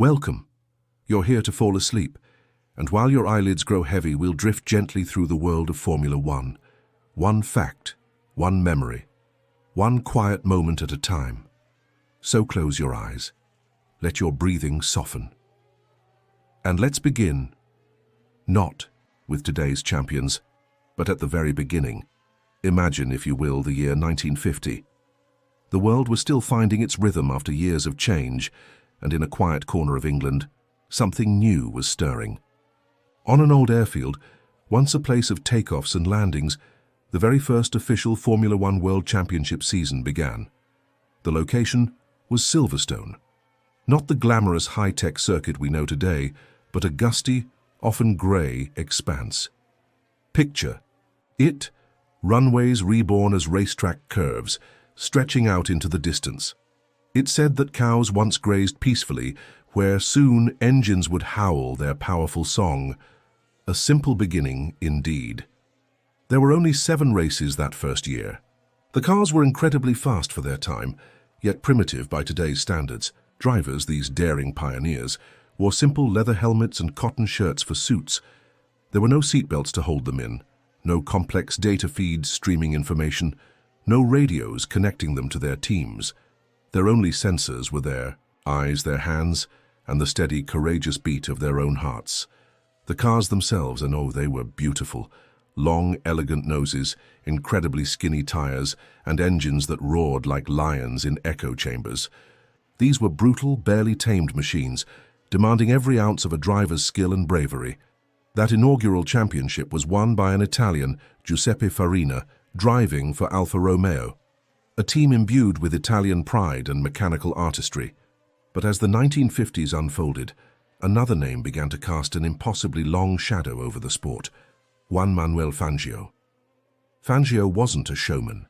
Welcome. You're here to fall asleep, and while your eyelids grow heavy, we'll drift gently through the world of Formula One. One fact, one memory, one quiet moment at a time. So close your eyes. Let your breathing soften. And let's begin, not with today's champions, but at the very beginning. Imagine, if you will, the year 1950. The world was still finding its rhythm after years of change, and in a quiet corner of England, something new was stirring. On an old airfield, once a place of takeoffs and landings, the very first official Formula One World Championship season began. The location was Silverstone. Not the glamorous high-tech circuit we know today, but a gusty, often grey expanse. Picture it, runways reborn as racetrack curves, stretching out into the distance. It said that cows once grazed peacefully, where soon engines would howl their powerful song. A simple beginning, indeed. There were only 7 races that first year. The cars were incredibly fast for their time, yet primitive by today's standards. Drivers, these daring pioneers, wore simple leather helmets and cotton shirts for suits. There were no seatbelts to hold them in, no complex data feeds streaming information, no radios connecting them to their teams. Their only sensors were their eyes, their hands, and the steady, courageous beat of their own hearts. The cars themselves, and oh, they were beautiful. Long, elegant noses, incredibly skinny tires, and engines that roared like lions in echo chambers. These were brutal, barely tamed machines, demanding every ounce of a driver's skill and bravery. That inaugural championship was won by an Italian, Giuseppe Farina, driving for Alfa Romeo, a team imbued with Italian pride and mechanical artistry. But as the 1950s unfolded, another name began to cast an impossibly long shadow over the sport: Juan Manuel Fangio. Fangio wasn't a showman.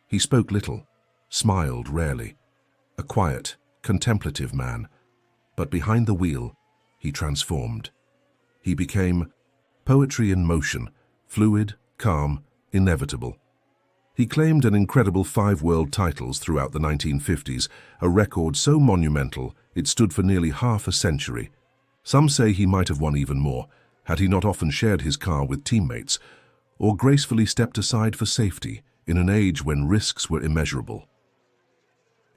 He spoke little, smiled rarely, a quiet, contemplative man. But behind the wheel, he transformed. He became poetry in motion, fluid, calm, inevitable. He claimed an incredible 5 world titles throughout the 1950s, a record so monumental it stood for nearly half a century. Some say he might have won even more, had he not often shared his car with teammates, or gracefully stepped aside for safety in an age when risks were immeasurable.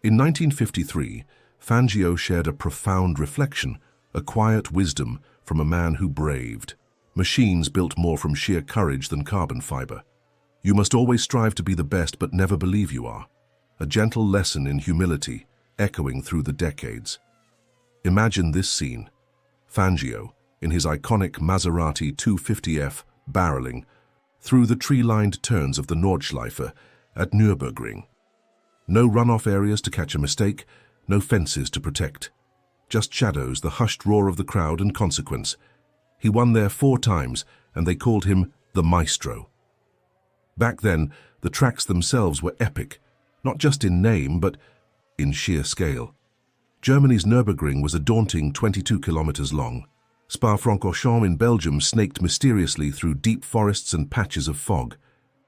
In 1953, Fangio shared a profound reflection, a quiet wisdom from a man who braved. Machines built more from sheer courage than carbon fiber. You must always strive to be the best, but never believe you are. A gentle lesson in humility, echoing through the decades. Imagine this scene. Fangio, in his iconic Maserati 250F, barreling through the tree-lined turns of the Nordschleife at Nürburgring. No runoff areas to catch a mistake, no fences to protect. Just shadows, the hushed roar of the crowd, and consequence. He won there 4 times, and they called him the Maestro. Back then, the tracks themselves were epic, not just in name, but in sheer scale. Germany's Nürburgring was a daunting 22 kilometers long. Spa-Francorchamps in Belgium snaked mysteriously through deep forests and patches of fog.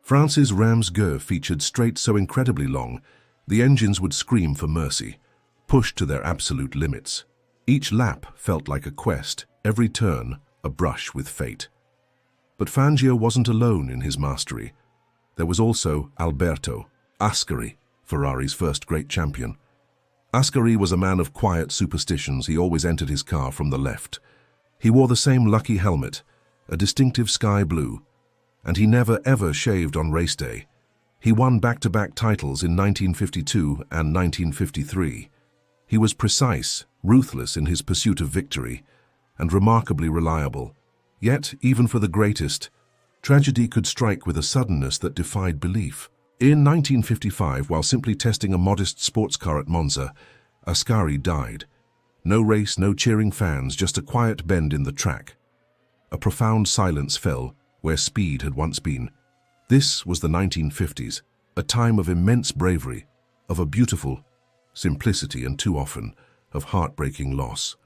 France's Reims-Gurs featured straights so incredibly long, the engines would scream for mercy, pushed to their absolute limits. Each lap felt like a quest, every turn a brush with fate. But Fangio wasn't alone in his mastery. There was also Alberto Ascari, Ferrari's first great champion. Ascari was a man of quiet superstitions. He always entered his car from the left. He wore the same lucky helmet, a distinctive sky blue, and he never ever shaved on race day. He won back-to-back titles in 1952 and 1953. He was precise, ruthless in his pursuit of victory, and remarkably reliable. Yet, even for the greatest, tragedy could strike with a suddenness that defied belief. In 1955, while simply testing a modest sports car at Monza, Ascari died. No race, no cheering fans, just a quiet bend in the track. A profound silence fell where speed had once been. This was the 1950s, a time of immense bravery, of a beautiful simplicity, and too often of heartbreaking loss.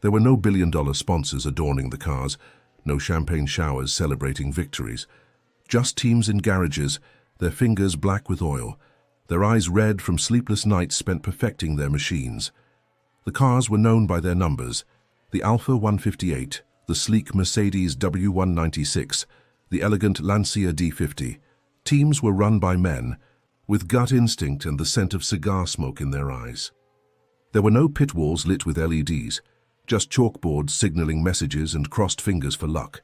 There were no billion-dollar sponsors adorning the cars, no champagne showers celebrating victories. Just teams in garages, their fingers black with oil, their eyes red from sleepless nights spent perfecting their machines. The cars were known by their numbers: the Alfa 158, the sleek Mercedes W196, the elegant Lancia D50. Teams were run by men, with gut instinct and the scent of cigar smoke in their eyes. There were no pit walls lit with LEDs, just chalkboards signaling messages and crossed fingers for luck.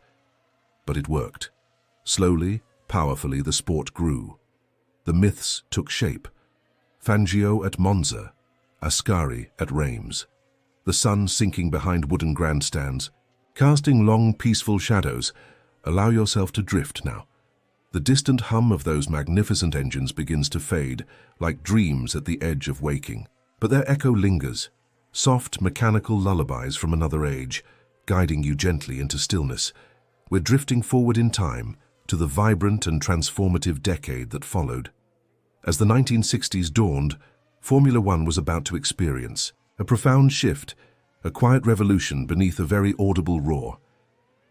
But it worked. Slowly, powerfully, the sport grew. The myths took shape. Fangio at Monza, Ascari at Reims. The sun sinking behind wooden grandstands, casting long, peaceful shadows. Allow yourself to drift now. The distant hum of those magnificent engines begins to fade, like dreams at the edge of waking. But their echo lingers, soft, mechanical lullabies from another age, guiding you gently into stillness. We're drifting forward in time to the vibrant and transformative decade that followed. As the 1960s dawned, Formula One was about to experience a profound shift, a quiet revolution beneath a very audible roar.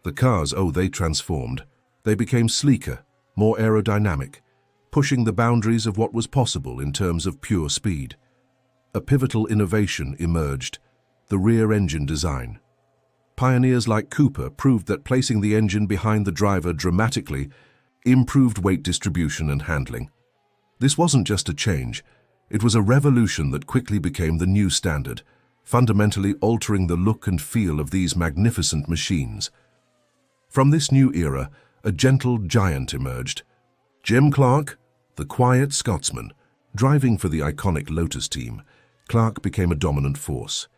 The cars, they transformed. They became sleeker, more aerodynamic, pushing the boundaries of what was possible in terms of pure speed. A pivotal innovation emerged: the rear engine design. Pioneers like Cooper proved that placing the engine behind the driver dramatically improved weight distribution and handling. This wasn't just a change, it was a revolution that quickly became the new standard, fundamentally altering the look and feel of these magnificent machines. From this new era, a gentle giant emerged. Jim Clark, the quiet Scotsman, driving for the iconic Lotus team. Clark became a dominant force.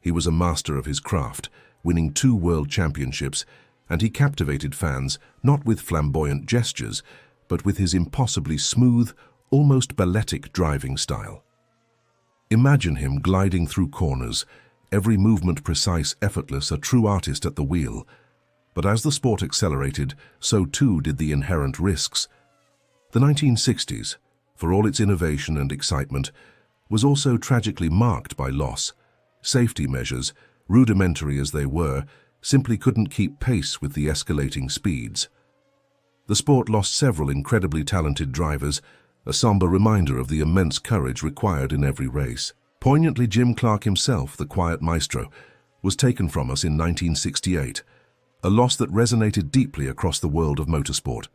He was a master of his craft, winning 2 world championships, and he captivated fans not with flamboyant gestures, but with his impossibly smooth, almost balletic driving style. Imagine him gliding through corners, every movement precise, effortless, a true artist at the wheel. But as the sport accelerated, so too did the inherent risks. The 1960s, for all its innovation and excitement, was also tragically marked by loss. Safety measures, rudimentary as they were, simply couldn't keep pace with the escalating speeds. The sport lost several incredibly talented drivers, a somber reminder of the immense courage required in every race. Poignantly, Jim Clark himself, the quiet maestro, was taken from us in 1968, a loss that resonated deeply across the world of motorsport.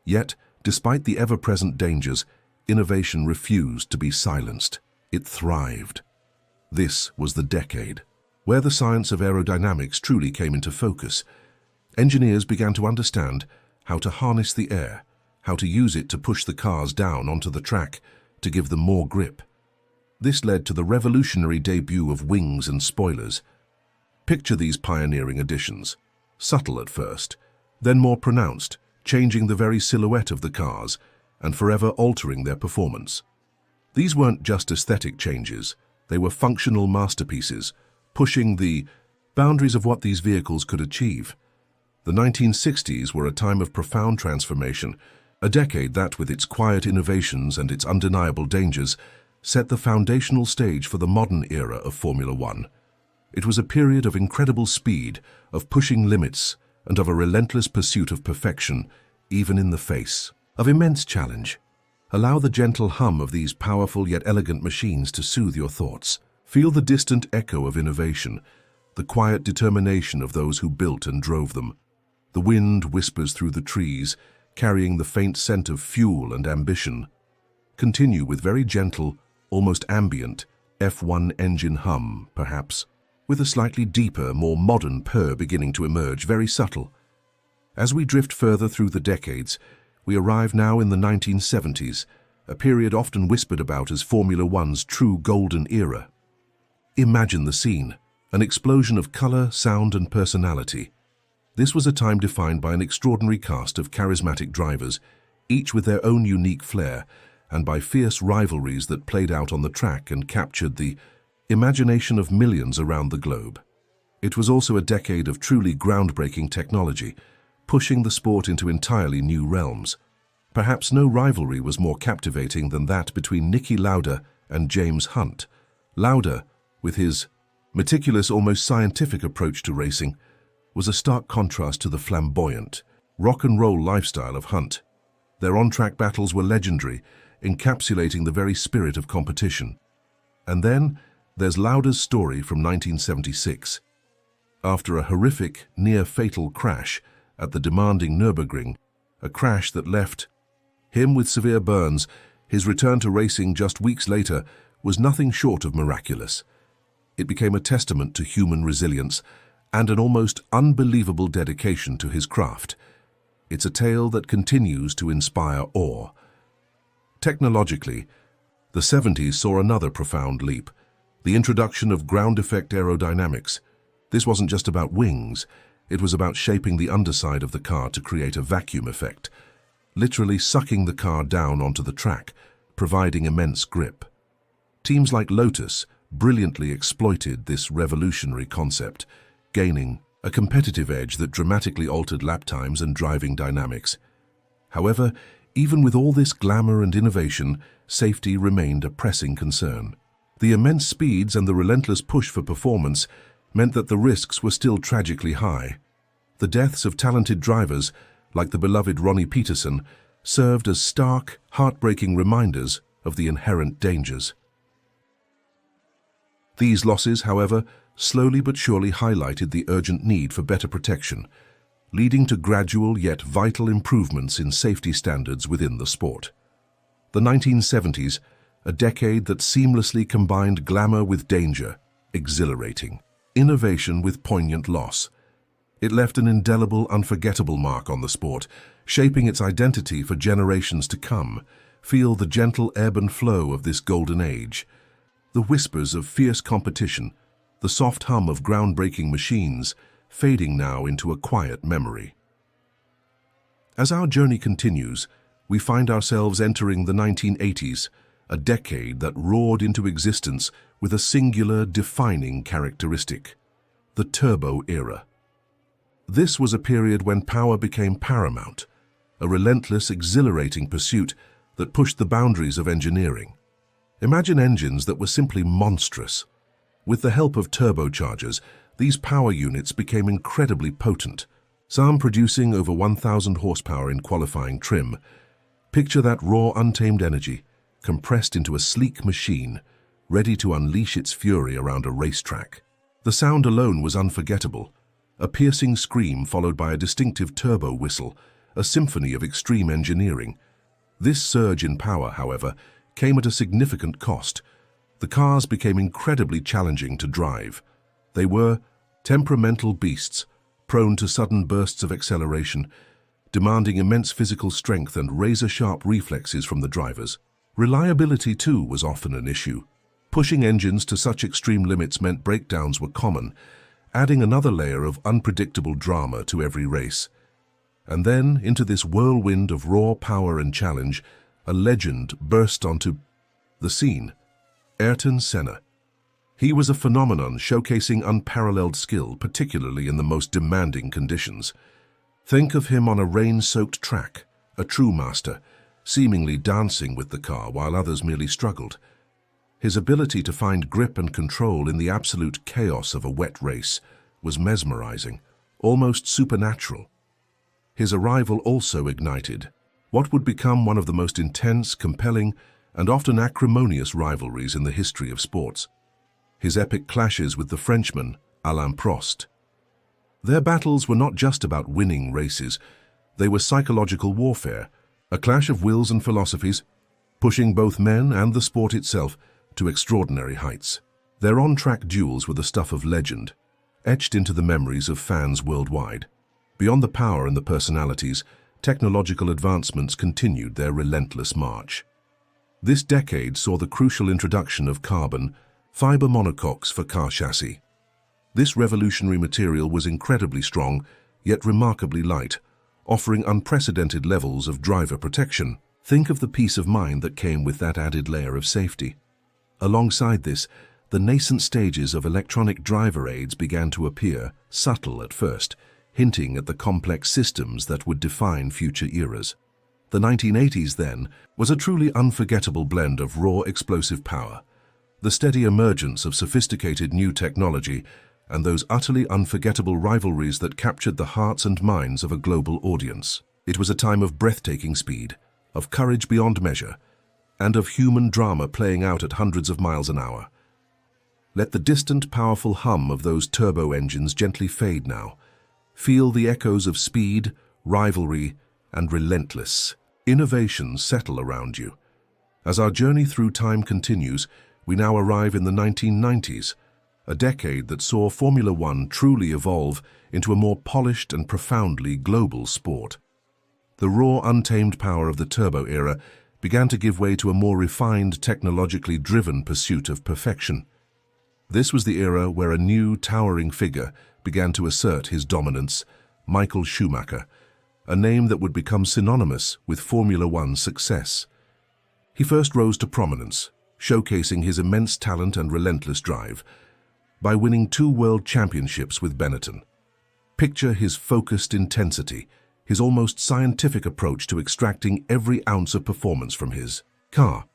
Yet, despite the ever-present dangers, innovation refused to be silenced. It thrived. This was the decade where the science of aerodynamics truly came into focus. Engineers began to understand how to harness the air, how to use it to push the cars down onto the track, to give them more grip. This led to the revolutionary debut of wings and spoilers. Picture these pioneering additions, subtle at first, then more pronounced, changing the very silhouette of the cars and forever altering their performance. These weren't just aesthetic changes, they were functional masterpieces, pushing the boundaries of what these vehicles could achieve. The 1960s were a time of profound transformation, a decade that, with its quiet innovations and its undeniable dangers, set the foundational stage for the modern era of Formula One. It was a period of incredible speed, of pushing limits, and of a relentless pursuit of perfection, even in the face of immense challenge. Allow the gentle hum of these powerful yet elegant machines to soothe your thoughts. Feel the distant echo of innovation, the quiet determination of those who built and drove them. The wind whispers through the trees, carrying the faint scent of fuel and ambition. Continue with very gentle, almost ambient, F1 engine hum, perhaps, with a slightly deeper, more modern purr beginning to emerge, very subtle. As we drift further through the decades, we arrive now in the 1970s, a period often whispered about as Formula One's true golden era. Imagine the scene, an explosion of color, sound, and personality. This was a time defined by an extraordinary cast of charismatic drivers, each with their own unique flair, and by fierce rivalries that played out on the track and captured the imagination of millions around the globe. It was also a decade of truly groundbreaking technology, pushing the sport into entirely new realms. Perhaps no rivalry was more captivating than that between Niki Lauda and James Hunt. Lauda, with his meticulous, almost scientific approach to racing, was a stark contrast to the flamboyant, rock-and-roll lifestyle of Hunt. Their on-track battles were legendary, encapsulating the very spirit of competition. And then, there's Lauda's story from 1976. After a horrific, near-fatal crash at the demanding Nürburgring, a crash that left him with severe burns, his return to racing just weeks later was nothing short of miraculous. It became a testament to human resilience and an almost unbelievable dedication to his craft. It's a tale that continues to inspire awe. Technologically, the 70s saw another profound leap, the introduction of ground-effect aerodynamics. This wasn't just about wings, it was about shaping the underside of the car to create a vacuum effect, literally sucking the car down onto the track, providing immense grip. Teams like Lotus brilliantly exploited this revolutionary concept, gaining a competitive edge that dramatically altered lap times and driving dynamics. However, even with all this glamour and innovation, safety remained a pressing concern. The immense speeds and the relentless push for performance meant that the risks were still tragically high. The deaths of talented drivers, like the beloved Ronnie Peterson, served as stark, heartbreaking reminders of the inherent dangers. These losses, however, slowly but surely highlighted the urgent need for better protection, leading to gradual yet vital improvements in safety standards within the sport. The 1970s, a decade that seamlessly combined glamour with danger, exhilarating, innovation with poignant loss. It left an indelible, unforgettable mark on the sport, shaping its identity for generations to come. Feel the gentle ebb and flow of this golden age. The whispers of fierce competition, the soft hum of groundbreaking machines, fading now into a quiet memory. As our journey continues, we find ourselves entering the 1980s, a decade that roared into existence with a singular defining characteristic: the turbo era. This was a period when power became paramount, a relentless, exhilarating pursuit that pushed the boundaries of engineering. Imagine engines that were simply monstrous. With the help of turbochargers, these power units became incredibly potent, some producing over 1,000 horsepower in qualifying trim. Picture that raw, untamed energy, compressed into a sleek machine, ready to unleash its fury around a racetrack. The sound alone was unforgettable, a piercing scream followed by a distinctive turbo whistle, a symphony of extreme engineering. This surge in power, however, came at a significant cost. The cars became incredibly challenging to drive. They were temperamental beasts, prone to sudden bursts of acceleration, demanding immense physical strength and razor-sharp reflexes from the drivers. Reliability, too, was often an issue. Pushing engines to such extreme limits meant breakdowns were common, adding another layer of unpredictable drama to every race. And then, into this whirlwind of raw power and challenge, a legend burst onto the scene: Ayrton Senna. He was a phenomenon showcasing unparalleled skill, particularly in the most demanding conditions. Think of him on a rain-soaked track, a true master, seemingly dancing with the car while others merely struggled. His ability to find grip and control in the absolute chaos of a wet race was mesmerizing, almost supernatural. His arrival also ignited what would become one of the most intense, compelling, and often acrimonious rivalries in the history of sports: his epic clashes with the Frenchman, Alain Prost. Their battles were not just about winning races, they were psychological warfare, a clash of wills and philosophies, pushing both men and the sport itself to extraordinary heights. Their on-track duels were the stuff of legend, etched into the memories of fans worldwide. Beyond the power and the personalities, technological advancements continued their relentless march. This decade saw the crucial introduction of carbon fiber monocoques for car chassis. This revolutionary material was incredibly strong, yet remarkably light, offering unprecedented levels of driver protection. Think of the peace of mind that came with that added layer of safety. Alongside this, the nascent stages of electronic driver aids began to appear, subtle at first, hinting at the complex systems that would define future eras. The 1980s, then, was a truly unforgettable blend of raw explosive power, the steady emergence of sophisticated new technology, and those utterly unforgettable rivalries that captured the hearts and minds of a global audience. It was a time of breathtaking speed, of courage beyond measure, and of human drama playing out at hundreds of miles an hour. Let the distant, powerful hum of those turbo engines gently fade now. Feel the echoes of speed, rivalry, and relentless innovation settle around you. As our journey through time continues, we now arrive in the 1990s, a decade that saw Formula One truly evolve into a more polished and profoundly global sport. The raw, untamed power of the turbo era began to give way to a more refined, technologically driven pursuit of perfection. This was the era where a new, towering figure began to assert his dominance, Michael Schumacher, a name that would become synonymous with Formula One's success. He first rose to prominence, showcasing his immense talent and relentless drive, by winning 2 world championships with Benetton. Picture his focused intensity, his almost scientific approach to extracting every ounce of performance from his car.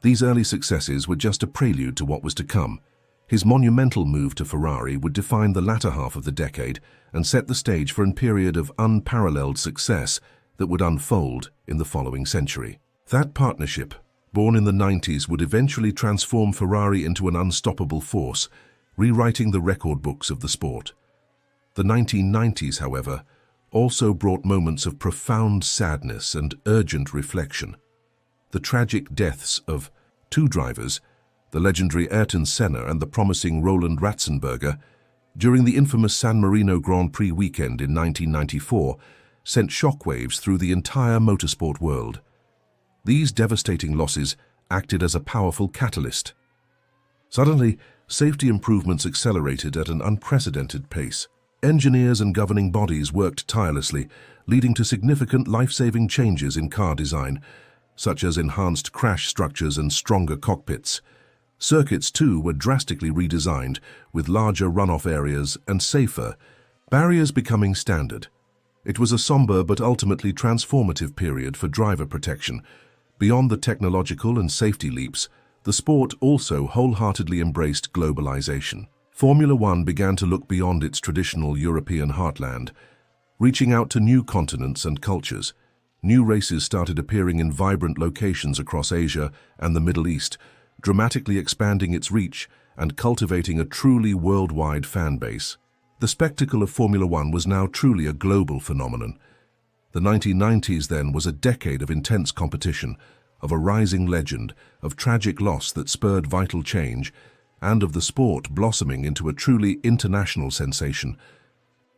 These early successes were just a prelude to what was to come. His monumental move to Ferrari would define the latter half of the decade and set the stage for a period of unparalleled success that would unfold in the following century. That partnership, born in the 90s, would eventually transform Ferrari into an unstoppable force, rewriting the record books of the sport. The 1990s, however, also brought moments of profound sadness and urgent reflection. The tragic deaths of 2 drivers, the legendary Ayrton Senna and the promising Roland Ratzenberger, during the infamous San Marino Grand Prix weekend in 1994, sent shockwaves through the entire motorsport world. These devastating losses acted as a powerful catalyst. Suddenly, safety improvements accelerated at an unprecedented pace. Engineers and governing bodies worked tirelessly, leading to significant life-saving changes in car design, such as enhanced crash structures and stronger cockpits. Circuits, too, were drastically redesigned, with larger runoff areas and safer barriers becoming standard. It was a somber but ultimately transformative period for driver protection. Beyond the technological and safety leaps, the sport also wholeheartedly embraced globalization. Formula One began to look beyond its traditional European heartland, reaching out to new continents and cultures. New races started appearing in vibrant locations across Asia and the Middle East, dramatically expanding its reach and cultivating a truly worldwide fan base. The spectacle of Formula One was now truly a global phenomenon. The 1990s, then, was a decade of intense competition, of a rising legend, of tragic loss that spurred vital change, and of the sport blossoming into a truly international sensation.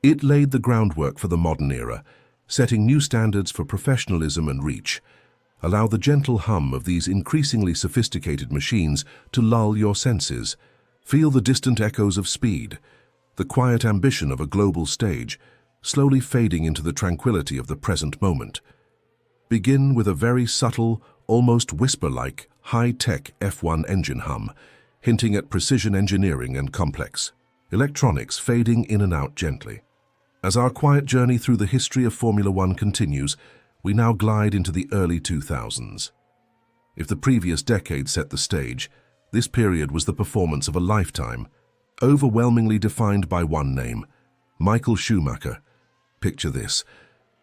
It laid the groundwork for the modern era, setting new standards for professionalism and reach. Allow the gentle hum of these increasingly sophisticated machines to lull your senses. Feel the distant echoes of speed, the quiet ambition of a global stage, slowly fading into the tranquility of the present moment. Begin with a very subtle, almost whisper-like, high-tech F1 engine hum, hinting at precision engineering and complex electronics fading in and out gently. As our quiet journey through the history of Formula One continues, we now glide into the early 2000s. If the previous decade set the stage, this period was the performance of a lifetime, overwhelmingly defined by one name, Michael Schumacher. Picture this.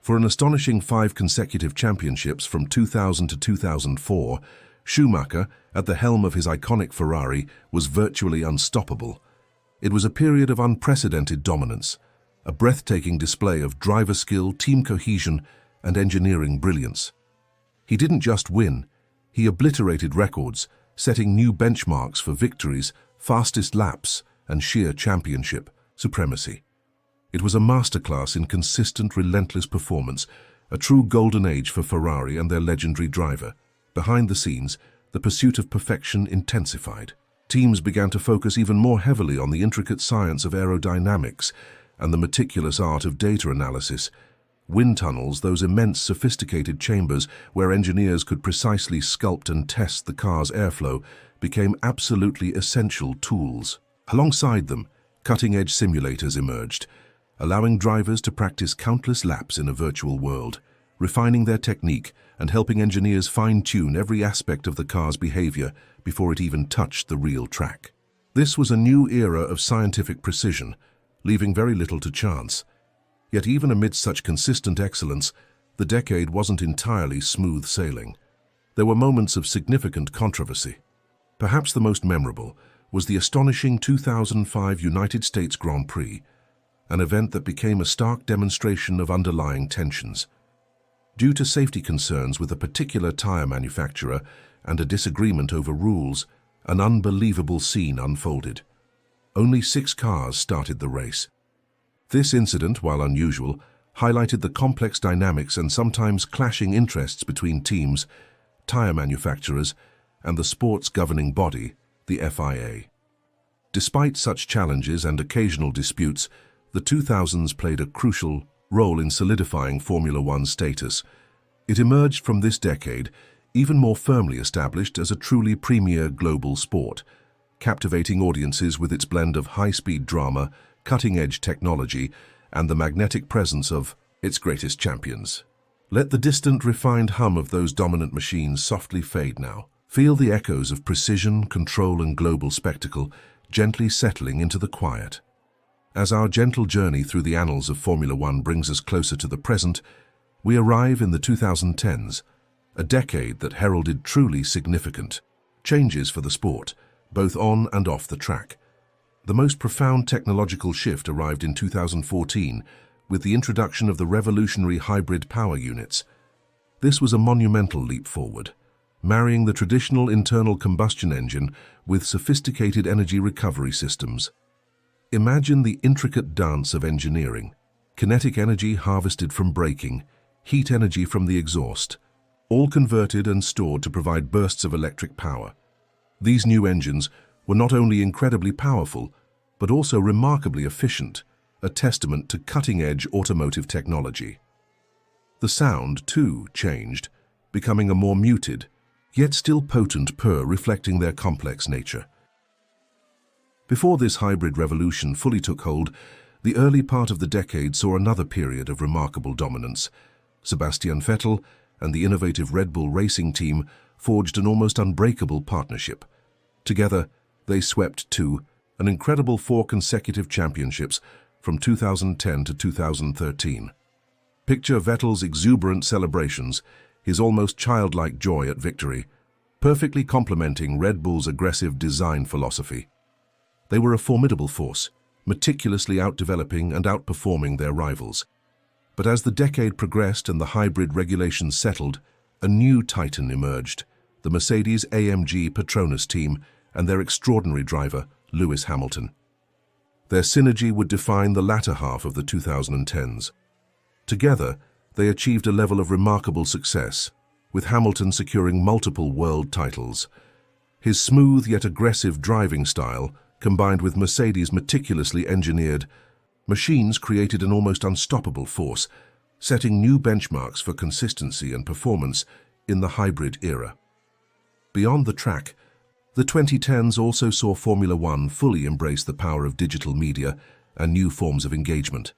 For an astonishing 5 consecutive championships from 2000 to 2004, Schumacher, at the helm of his iconic Ferrari, was virtually unstoppable. It was a period of unprecedented dominance, a breathtaking display of driver skill, team cohesion, and engineering brilliance. He didn't just win, he obliterated records, setting new benchmarks for victories, fastest laps, and sheer championship supremacy. It was a masterclass in consistent, relentless performance, a true golden age for Ferrari and their legendary driver. Behind the scenes, the pursuit of perfection intensified. Teams began to focus even more heavily on the intricate science of aerodynamics and the meticulous art of data analysis. Wind tunnels, those immense sophisticated chambers where engineers could precisely sculpt and test the car's airflow, became absolutely essential tools. Alongside them, cutting-edge simulators emerged, allowing drivers to practice countless laps in a virtual world, refining their technique and helping engineers fine-tune every aspect of the car's behavior before it even touched the real track. This was a new era of scientific precision, leaving very little to chance. Yet even amidst such consistent excellence, the decade wasn't entirely smooth sailing. There were moments of significant controversy. Perhaps the most memorable was the astonishing 2005 United States Grand Prix, an event that became a stark demonstration of underlying tensions. Due to safety concerns with a particular tire manufacturer and a disagreement over rules, an unbelievable scene unfolded. Only 6 cars started the race. This incident, while unusual, highlighted the complex dynamics and sometimes clashing interests between teams, tire manufacturers, and the sport's governing body, the FIA. Despite such challenges and occasional disputes, the 2000s played a crucial role in solidifying Formula One's status. It emerged from this decade even more firmly established as a truly premier global sport, captivating audiences with its blend of high-speed drama, cutting-edge technology, and the magnetic presence of its greatest champions. Let the distant, refined hum of those dominant machines softly fade now. Feel the echoes of precision, control, and global spectacle gently settling into the quiet. As our gentle journey through the annals of Formula One brings us closer to the present, we arrive in the 2010s, a decade that heralded truly significant changes for the sport, both on and off the track. The most profound technological shift arrived in 2014 with the introduction of the revolutionary hybrid power units. This was a monumental leap forward, marrying the traditional internal combustion engine with sophisticated energy recovery systems. Imagine the intricate dance of engineering: kinetic energy harvested from braking, heat energy from the exhaust, all converted and stored to provide bursts of electric power. These new engines were not only incredibly powerful, but also remarkably efficient, a testament to cutting-edge automotive technology. The sound, too, changed, becoming a more muted, yet still potent purr reflecting their complex nature. Before this hybrid revolution fully took hold, the early part of the decade saw another period of remarkable dominance. Sebastian Vettel and the innovative Red Bull racing team forged an almost unbreakable partnership. Together, they swept to an incredible 4 consecutive championships from 2010 to 2013. Picture Vettel's exuberant celebrations, his almost childlike joy at victory, perfectly complementing Red Bull's aggressive design philosophy. They were a formidable force, meticulously outdeveloping and outperforming their rivals. But as the decade progressed and the hybrid regulations settled, a new titan emerged: the Mercedes-AMG Petronas team and their extraordinary driver, Lewis Hamilton. Their synergy would define the latter half of the 2010s. Together, they achieved a level of remarkable success, with Hamilton securing multiple world titles. His smooth yet aggressive driving style, combined with Mercedes' meticulously engineered machines, created an almost unstoppable force, setting new benchmarks for consistency and performance in the hybrid era. Beyond the track, the 2010s also saw Formula One fully embrace the power of digital media and new forms of engagement.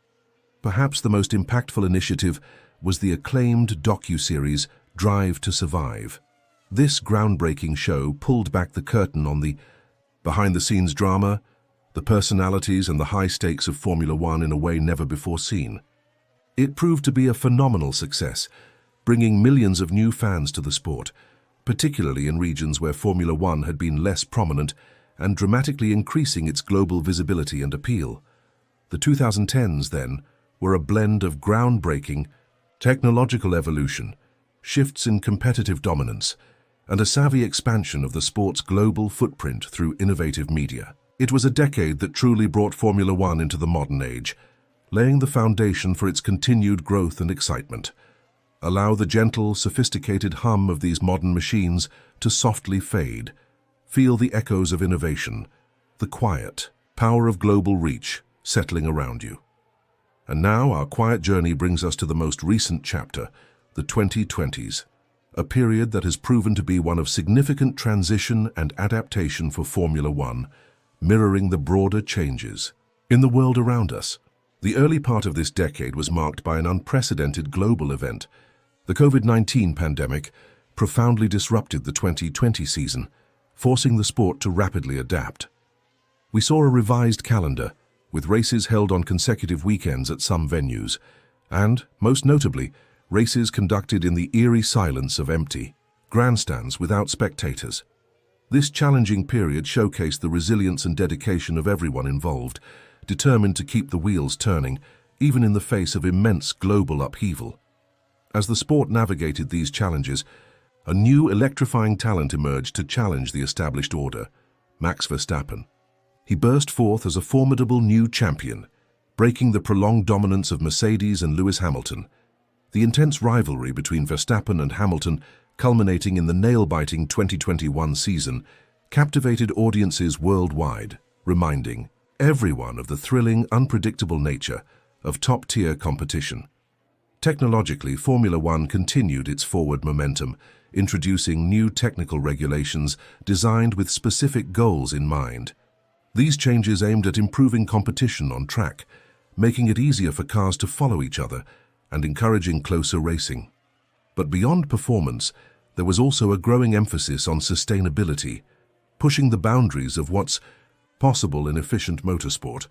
Perhaps the most impactful initiative was the acclaimed docu-series Drive to Survive. This groundbreaking show pulled back the curtain on the behind-the-scenes drama, the personalities and the high stakes of Formula One in a way never before seen. It proved to be a phenomenal success, bringing millions of new fans to the sport, particularly in regions where Formula One had been less prominent, and dramatically increasing its global visibility and appeal. The 2010s, then, were a blend of groundbreaking technological evolution, shifts in competitive dominance, and a savvy expansion of the sport's global footprint through innovative media. It was a decade that truly brought Formula One into the modern age, laying the foundation for its continued growth and excitement. Allow the gentle, sophisticated hum of these modern machines to softly fade. Feel the echoes of innovation, the quiet power of global reach settling around you. And now our quiet journey brings us to the most recent chapter, the 2020s, a period that has proven to be one of significant transition and adaptation for Formula One, mirroring the broader changes in the world around us. The early part of this decade was marked by an unprecedented global event. The COVID-19 pandemic profoundly disrupted the 2020 season, forcing the sport to rapidly adapt. We saw a revised calendar, with races held on consecutive weekends at some venues, and, most notably, races conducted in the eerie silence of empty grandstands without spectators. This challenging period showcased the resilience and dedication of everyone involved, determined to keep the wheels turning, even in the face of immense global upheaval. As the sport navigated these challenges, a new electrifying talent emerged to challenge the established order: Max Verstappen. He burst forth as a formidable new champion, breaking the prolonged dominance of Mercedes and Lewis Hamilton. The intense rivalry between Verstappen and Hamilton, culminating in the nail-biting 2021 season, captivated audiences worldwide, reminding everyone of the thrilling, unpredictable nature of top-tier competition. Technologically, Formula One continued its forward momentum, introducing new technical regulations designed with specific goals in mind. These changes aimed at improving competition on track, making it easier for cars to follow each other and encouraging closer racing. But beyond performance, there was also a growing emphasis on sustainability, pushing the boundaries of what's possible in efficient motorsport.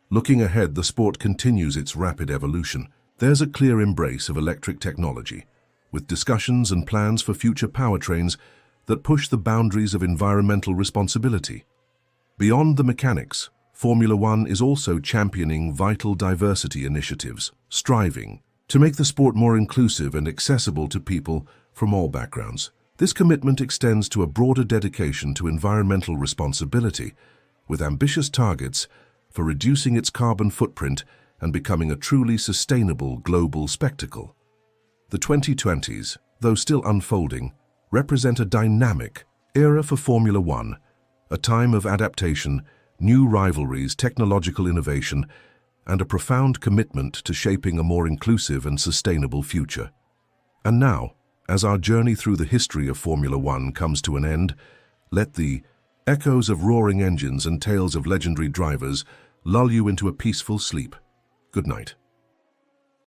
Looking ahead, the sport continues its rapid evolution. There's a clear embrace of electric technology, with discussions and plans for future powertrains that push the boundaries of environmental responsibility. Beyond the mechanics, Formula One is also championing vital diversity initiatives, striving to make the sport more inclusive and accessible to people from all backgrounds. This commitment extends to a broader dedication to environmental responsibility, with ambitious targets for reducing its carbon footprint and becoming a truly sustainable global spectacle. The 2020s, though still unfolding, represent a dynamic era for Formula One, a time of adaptation, new rivalries, technological innovation, and a profound commitment to shaping a more inclusive and sustainable future. And now, as our journey through the history of Formula One comes to an end, let the echoes of roaring engines and tales of legendary drivers lull you into a peaceful sleep. Good night.